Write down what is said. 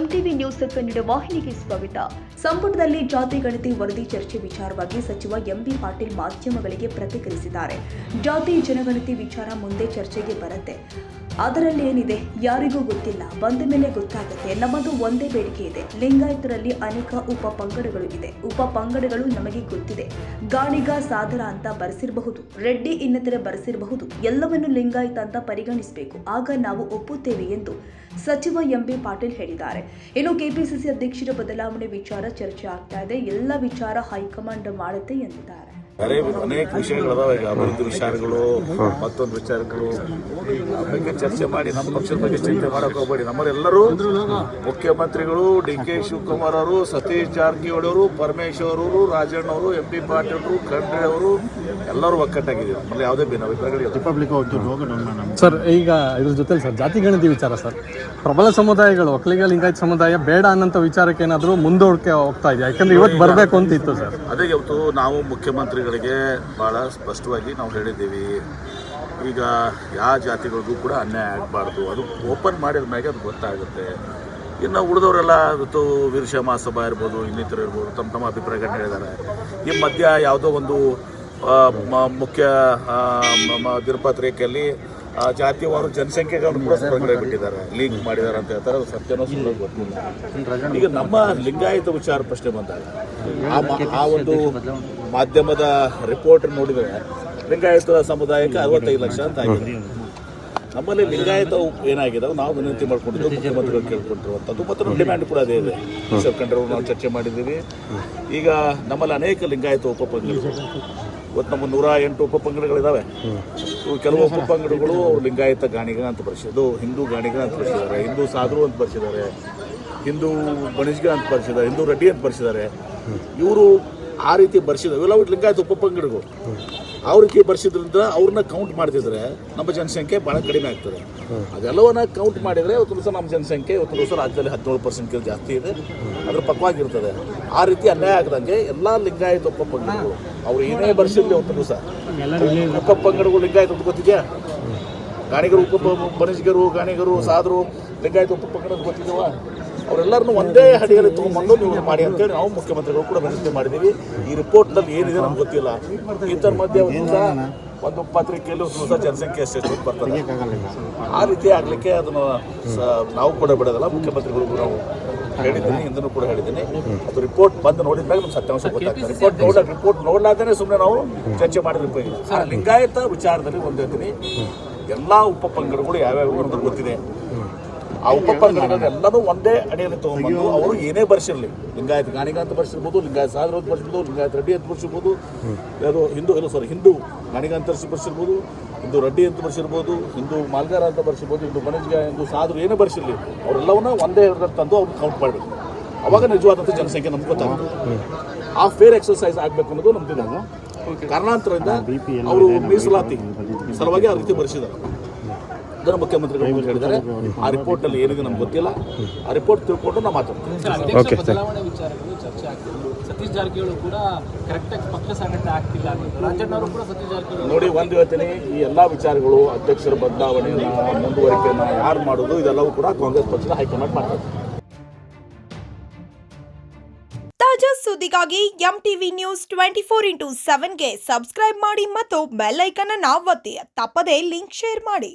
MTV news Kannada ವಾಹಿನಿಗೆ ಸ್ವಾಗತ. ಸಂಪುಟದಲ್ಲಿ ಜಾತಿ ಗಣತಿ ವರದಿ ಚರ್ಚೆ ವಿಚಾರವಾಗಿ ಸಚಿವ ಎಂಬಿ ಪಾಟೀಲ್ ಮಾಧ್ಯಮಗಳಿಗೆ ಪ್ರತಿಕ್ರಿಯಿಸಿದ್ದಾರೆ. ಜಾತಿ ಜನಗಣತಿ ವಿಚಾರ ಮುಂದೆ ಚರ್ಚೆಗೆ ಬರುತ್ತೆ. ಅದರಲ್ಲಿ ಏನಿದೆ ಯಾರಿಗೂ ಗೊತ್ತಿಲ್ಲ, ಬಂದ ಮೇಲೆ ಗೊತ್ತಾಗುತ್ತೆ. ನಮ್ಮದು ಒಂದೇ ಬೇಡಿಕೆ ಇದೆ. ಲಿಂಗಾಯತರಲ್ಲಿ ಅನೇಕ ಉಪ ಪಂಗಡಗಳು ಇದೆ. ಉಪ ಪಂಗಡಗಳು ನಮಗೆ ಗೊತ್ತಿದೆ. ಗಾಣಿಗ, ಸಾದರ ಅಂತ ಬರೆಸಿರಬಹುದು, ರೆಡ್ಡಿ ಇನ್ನಿತರೆ ಬರೆಸಿರಬಹುದು. ಎಲ್ಲವನ್ನು ಲಿಂಗಾಯತ ಅಂತ ಪರಿಗಣಿಸಬೇಕು, ಆಗ ನಾವು ಒಪ್ಪುತ್ತೇವೆ ಎಂದು ಸಚಿವ ಎಂಬಿ ಪಾಟೀಲ್ ಹೇಳಿದ್ದಾರೆ. ಇನ್ನು ಕೆಪಿಸಿಸಿ ಅಧ್ಯಕ್ಷರ ಬದಲಾವಣೆ ವಿಚಾರ ಚರ್ಚೆ ಆಗ್ತಾ ಇದೆ. ಎಲ್ಲ ವಿಚಾರ ಹೈಕಮಾಂಡ್ ಮಾಡುತ್ತೆ ಎಂದಿದ್ದಾರೆ. ಅನೇಕ ವಿಷಯಗಳದಾವ. ಈಗ ಅಭಿವೃದ್ಧಿ ವಿಚಾರಗಳು, ಮತ್ತೊಂದು ವಿಚಾರಗಳು ಬಗ್ಗೆ ಚರ್ಚೆ ಮಾಡಿ ನಮ್ಮ ಪಕ್ಷದ ಬಗ್ಗೆ ಚಿಂತೆ ಮಾಡಕ್ ಹೋಗ್ಬೇಡಿ. ನಮ್ಮರೆಲ್ಲರೂ ಮುಖ್ಯಮಂತ್ರಿಗಳು ಡಿ.ಕೆ. ಶಿವಕುಮಾರ್ ಅವರು, ಸತೀಶ್ ಜಾರಕಿಹೊಳಿ ಅವರು, ಪರಮೇಶ್ವರ್ ಅವರು, ರಾಜಣ್ಣ ಅವರು, ಎಂ.ಪಿ. ಪಾಟೀಲ್ ಅವರು, ಖಂಡ್ರೆ ಅವರು ಎಲ್ಲರೂ ಒಕ್ಕಟ್ಟಾಗಿದ್ದೀವಿ. ನಮ್ಮಲ್ಲಿ ಯಾವುದೇ ಭಿನ್ನಾಭಿಪ್ರಾಯಗಳಿಲ್ಲ ಸರ್. ಈಗ ಇದ್ರ ಜೊತೆ ಸರ್ ಜಾತಿ ಗಣತಿ ವಿಚಾರ ಸರ್, ಪ್ರಬಲ ಸಮುದಾಯಗಳು ಒಕ್ಕಲಿಗ ಲಿಂಗಾಯತ ಸಮುದಾಯ ಬೇಡ ಅನ್ನೋಂಥ ವಿಚಾರಕ್ಕೆ ಏನಾದರೂ ಮುಂದೂಡಿಕೆ ಹೋಗ್ತಾ ಇದೆ. ಯಾಕಂದ್ರೆ ಇವತ್ತು ಬರಬೇಕು ಅಂತ ಇತ್ತು ಸರ್. ಅದೇ ಇವತ್ತು ನಾವು ಮುಖ್ಯಮಂತ್ರಿಗಳಿಗೆ ಭಾಳ ಸ್ಪಷ್ಟವಾಗಿ ನಾವು ಹೇಳಿದ್ದೀವಿ. ಈಗ ಯಾವ ಜಾತಿಗಳಿಗೂ ಕೂಡ ಅನ್ಯಾಯ ಆಗಬಾರ್ದು. ಅದು ಓಪನ್ ಮಾಡಿದ ಮ್ಯಾಗೆ ಅದು ಗೊತ್ತಾಗುತ್ತೆ. ಇನ್ನು ಉಳಿದವರೆಲ್ಲ ಇವತ್ತು ವೀರಶೈವ ಮಹಾಸಭಾ ಇರ್ಬೋದು, ಇನ್ನಿತರು ಇರ್ಬೋದು, ತಮ್ಮ ಅಭಿಪ್ರಾಯಗಳನ್ನ ಹೇಳಿದ್ದಾರೆ. ಈ ಮಧ್ಯ ಯಾವುದೋ ಒಂದು ಮುಖ್ಯ ದಿನಪತ್ರಿಕೆಯಲ್ಲಿ ಜಾತಿವಾರು ಜನಸಂಖ್ಯೆಗಳನ್ನು ಕೂಡ ಹೊರಗಡೆ ಬಿಟ್ಟಿದ್ದಾರೆ, ಲೀಕ್ ಮಾಡಿದ್ದಾರೆ ಅಂತ ಹೇಳ್ತಾರೆ. ಅದು ಸತ್ಯನೋ ಸುಳ್ಳು ಗೊತ್ತಿಲ್ಲ. ಈಗ ನಮ್ಮ ಲಿಂಗಾಯತ ವಿಚಾರ ಪ್ರಶ್ನೆ ಬಂದಾಗ ಆ ಒಂದು ಮಾಧ್ಯಮದ ರಿಪೋರ್ಟ್ ನೋಡಿದರೆ ಲಿಂಗಾಯತ ಸಮುದಾಯಕ್ಕೆ 65 ಲಕ್ಷ ಅಂತ ಆಗಿದೆ. ನಮ್ಮಲ್ಲಿ ಲಿಂಗಾಯತ ಏನಾಗಿದೆ ನಾವು ವಿನಂತಿ ಮಾಡ್ಕೊಂಡಿದ್ದು, ಮುಖ್ಯಮಂತ್ರಿಗಳು ಕೇಳ್ಕೊಂಡಿರುವಂಥದ್ದು, ಮತ್ತು ನಮ್ಮ ಡಿಮ್ಯಾಂಡ್ ಕೂಡ ಅದೇ ಇದೆ. ಕಂಡ್ರೆ ನಾವು ಚರ್ಚೆ ಮಾಡಿದ್ದೀವಿ. ಈಗ ನಮ್ಮಲ್ಲಿ ಅನೇಕ ಲಿಂಗಾಯತ ಉಪಪಂಗಡಗಳು, ಇವತ್ತು ನಮ್ಮ 108 ಉಪಪಂಗಡಗಳಿದ್ದಾವೆ. ಕೆಲವು ಉಪಪಂಗಡಗಳು ಲಿಂಗಾಯತ ಗಾಣಿಗ ಅಂತ ಬರ್ಸಿದ್ದು, ಹಿಂದೂ ಗಾಣಿಗ ಅಂತ ಬರ್ಸಿದ್ದಾರೆ, ಹಿಂದೂ ಸಾಧು ಅಂತ ಬರ್ಸಿದ್ದಾರೆ, ಹಿಂದೂ ಬಣಿಜ್ಗ ಅಂತ ಬರ್ಸಿದ್ದಾರೆ, ಹಿಂದೂ ರೆಡ್ಡಿ ಅಂತ ಬರ್ಸಿದ್ದಾರೆ. ಇವರು ಆ ರೀತಿ ಬರ್ಸಿದ್ದಾರೆ. ಇವೆಲ್ಲ ಲಿಂಗಾಯತ ಉಪಪಂಗಡಗಳು. ಆ ರೀತಿ ಬರ್ಸಿದ್ರಿಂದ ಅವ್ರನ್ನ ಕೌಂಟ್ ಮಾಡ್ತಿದ್ರೆ ನಮ್ಮ ಜನಸಂಖ್ಯೆ ಭಾಳ ಕಡಿಮೆ ಆಗ್ತದೆ. ಅದೆಲ್ಲವನ್ನ ಕೌಂಟ್ ಮಾಡಿದರೆ ಇವತ್ತು ದಿವಸ ನಮ್ಮ ಜನಸಂಖ್ಯೆ ಇವತ್ತು ದಿವಸ ರಾಜ್ಯದಲ್ಲಿ 17% ಜಾಸ್ತಿ ಇದೆ. ಅದ್ರ ಪಕ್ವಾಗಿರ್ತದೆ. ಆ ರೀತಿ ಅನ್ಯಾಯ ಆಗದಂಗೆ ಎಲ್ಲ ಲಿಂಗಾಯತ ಉಪಪಂಗಡಗಳು ಅವ್ರು ಏನೇ ಬರ್ಸಿರಲಿ ಇವತ್ತು ದಿವಸ ಉಪಪಂಗಡಗಳು ಲಿಂಗಾಯತ ಅಂತ ಗೊತ್ತಿದೆಯಾ? ಗಾಣಿಗರು, ಬಣಿಜ್ಗರು, ಗಾಣಿಗರು, ಸಾದರು, ಲಿಂಗಾಯತ ಉಪಪಂಗಡ ಗೊತ್ತಿದ್ದೇವ? ಅವರೆಲ್ಲರನ್ನೂ ಒಂದೇ ಹಡಿಯಲ್ಲಿ ತೊಗೊಂಡ್ಬಂದು ನೀವು ಮಾಡಿ ಅಂತೇಳಿ ನಾವು ಮುಖ್ಯಮಂತ್ರಿಗಳು ಕೂಡ ವಿನಂತಿ ಮಾಡಿದ್ದೀವಿ. ಈ ರಿಪೋರ್ಟ್ನಲ್ಲಿ ಏನಿದೆ ನಮ್ಗೆ ಗೊತ್ತಿಲ್ಲ. ಇದರ ಮಧ್ಯೆ ಒಂದು ಪತ್ರಿಕೆಯಲ್ಲೂ ಸಹ ಜನಸಂಖ್ಯೆ ಎಷ್ಟು ಬರ್ತದೆ. ಆ ರೀತಿ ಆಗಲಿಕ್ಕೆ ಅದನ್ನು ನಾವು ಕೂಡ ಬಿಡೋದಲ್ಲ. ಮುಖ್ಯಮಂತ್ರಿಗಳಿಗೂ ನಾವು ಹೇಳಿದ್ದೀನಿ, ಹಿಂದೂ ಕೂಡ ಹೇಳಿದ್ದೀನಿ. ಅದು ರಿಪೋರ್ಟ್ ಬಂದು ನೋಡಿದ ಮೇಲೆ ನಮ್ಮ ಸತ್ಯಾಂಶ ಗೊತ್ತಾಗ್ತದೆ. ರಿಪೋರ್ಟ್ ನೋಡ್ಲಾರ್ದೇ ಸುಮ್ಮನೆ ನಾವು ಚರ್ಚೆ ಮಾಡಿದ್ರೆ ಲಿಂಗಾಯತ ವಿಚಾರದಲ್ಲಿ ಒಂದು ಹೇಳ್ತೀನಿ, ಎಲ್ಲ ಉಪಪಂಗಡಗಳು ಯಾವ್ಯಾವ ಅನ್ನೋದು ಗೊತ್ತಿದೆ. ಆ ಉಪಪಂಗಡಗಳೆಲ್ಲನೂ ಒಂದೇ ಅಡಿಯಲ್ಲಿ ತೊಗೊಂಡ್ಬಂದು ಅವರು ಏನೇ ಬರ್ಸಿರಲಿ, ಲಿಂಗಾಯತ ಗಾಣಿಗ ಅಂತ ಬರ್ಸಿರ್ಬೋದು, ಲಿಂಗಾಯತ ಸಾಧು ಅಂತ ಬರ್ಸಿರ್ಬೋದು, ಲಿಂಗಾಯತ ರೆಡ್ಡಿ ಅಂತ ಬರ್ಸಿರ್ಬೋದು, ಹಿಂದೂ ಗಾಣಿಗ ಅಂತ ಬರ್ಸಿರ್ಬೋದು, ಹಿಂದೂ ರೆಡ್ಡಿ ಅಂತ ಬರ್ಸಿರ್ಬೋದು, ಹಿಂದೂ ಮಾಲ್ಗಾರ ಅಂತ ಬರ್ಸಿರ್ಬೋದು, ಹಿಂದೂ ಬಣಿಜ್ಗ, ಹಿಂದೂ ಸಾಧು ಏನೇ ಬರ್ಸಿರಲಿ ಅವರೆಲ್ಲವನ್ನ ಒಂದೇ ತಂದು ಅವ್ರನ್ನ ಕೌಂಟ್ ಮಾಡಬೇಕು. ಅವಾಗ ನಿಜವಾದಂಥ ಜನಸಂಖ್ಯೆ ನಮ್ಗೆ ಗೊತ್ತಾಗುತ್ತೆ. ಆ ಫೇರ್ ಎಕ್ಸರ್ಸೈಸ್ ಆಗಬೇಕು ಅನ್ನೋದು ನಮ್ದಿದೆ. ಕಾರಣಾಂತರದಿಂದ ಅವರು ಮೀಸಲಾತಿ ಸಲುವಾಗಿ ಆ ರೀತಿ ಬರ್ಸಿದ್ದಾರೆ. ಅದನ್ನು ಮುಖ್ಯಮಂತ್ರಿಗಳು ಹೇಳಿದ್ದಾರೆ. ಆ ರಿಪೋರ್ಟ್ನಲ್ಲಿ ಏನಿದೆ ನಮ್ಗೆ ಗೊತ್ತಿಲ್ಲ. ಆ ರಿಪೋರ್ಟ್ ತಿಳ್ಕೊಂಡು ನಾವು ಮಾತಾಡ್ತೀವಿ. ಬದಲಾವಣೆ ವಿಚಾರಗಳು ಚರ್ಚೆ ಆಗ್ತಿದೆ. ಸತೀಶ್ ಜಾರಕಿಹೊಳಿ ಕೂಡ ಕರೆಕ್ಟಾಗಿ ಪಕ್ಷ ಸಂಘಟನೆ ಆಗ್ತಿಲ್ಲ ಅನ್ನೋದು, ರಾಜಣ್ಣ ಅವರು ಕೂಡ ಸತೀಶ್ ಜಾರಕಿಹೊಳಿ ನೋಡಿ ಒಂದು ಹೇಳ್ತೀನಿ, ಈ ಎಲ್ಲ ವಿಚಾರಗಳು ಅಧ್ಯಕ್ಷರ ಬದಲಾವಣೆಯನ್ನು ಮುಂದುವರಿಕೆಯನ್ನು ಯಾರು ಮಾಡೋದು ಇದೆಲ್ಲವೂ ಕೂಡ ಕಾಂಗ್ರೆಸ್ ಪಕ್ಷದ ಹೈಕಮಾಂಡ್ ಮಾಡ್ತಾರೆ. ತಾಜಾ ಸುದ್ದಿಗಾಗಿ ಎಂಟಿವಿ ನ್ಯೂಸ್ 24x7ಗೆ ಸಬ್ಸ್ಕ್ರೈಬ್ ಮಾಡಿ ಮತ್ತು ಬೆಲ್ ಐಕಾನ್ ಅನ್ನು ಒತ್ತಿ. ತಪ್ಪದೇ ಲಿಂಕ್ ಶೇರ್ ಮಾಡಿ.